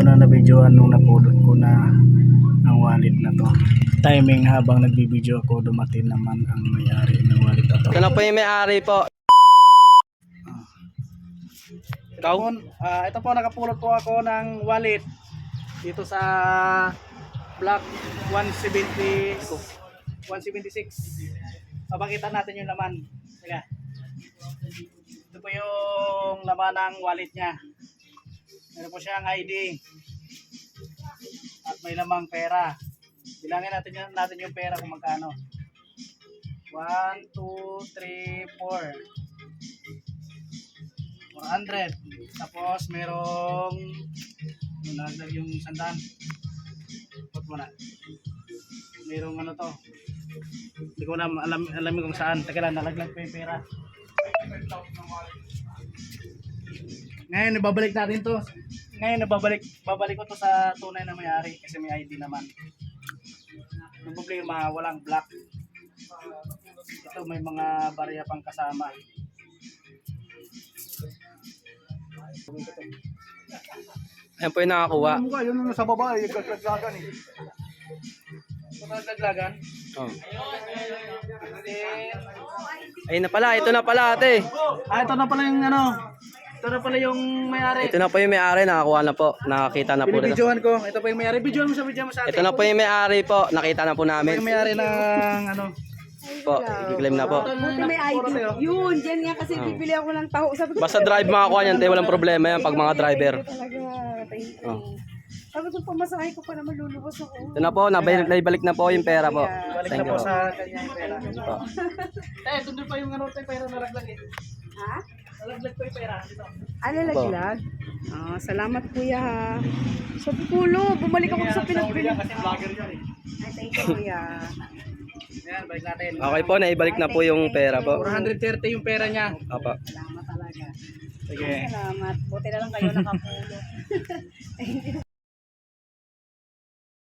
na nabidyoan nung napulot ko na ang wallet na to. Timing habang nagbibideo ako, dumating naman ang may-ari ng wallet na to. Ito na po yung may-ari po. Ikaw? Ito po, nakapulot po ako ng wallet dito sa block 176. Papakita natin yung laman. Teka. Ito po yung laman ng wallet niya. Meron po siyang ID at may lamang pera. Bilangin natin yung pera kung magkano. 1, 2, 3, 4. 400. Tapos merong nalagdag yung 100. Put mo na. Merong ano to. Hindi ko alam kung saan. Teka lang, nalaglag pa yung pera. Ngayon ibabalik natin to. Ngayon babalik ko to sa tunay na may-ari kasi may ID naman. Yung problema, walang black. Ito may mga barya pang kasama. Ayan po yung nakakuha. Yun yung sa baba, yung gaglagan eh. Ito na gaglagan? Oh. Ayun na pala, ito na pala ate. Ito na pala yung ano. Ito na pala yung may-ari. Ito na po yung may-ari, nakakuha na po. Nakakita na po rin. Binibidyohan ko. Ito pa yung may-ari. Bidyohan mo sa atin. Ito na po yung may-ari po. Nakita na po Ito namin. yung may-ari ng ano. Po, i-claim na po. Buti may ID. Yun, dyan nga kasi bibili ako ng taho. Sabi ko, Basta drive makakuha niyan, te, walang problema yan pag mga driver. talaga. Thank you. Oh. Sabi ko, pamasahe ko pa naman lulubos ako. Ito na po, naibalik na po yung pera po. Balik Thank na you po po. sa kanya yung pera. Po. Tundo pa yung ano, pera nalaglag eh. Ha? Nalaglag pa yung pera. Dito. Ano laglag? Salamat kuya ha. Sabi ko, bumalik ako sa pinagbili. Kasi vlogger yun eh. Ay, thank you kuya. Ayan, balik natin. Okay po, naibalik na po yung pera po. 430 yung pera niya. Opo. Salamat talaga. Sige. Salamat. Buti na lang kayo nakapulo.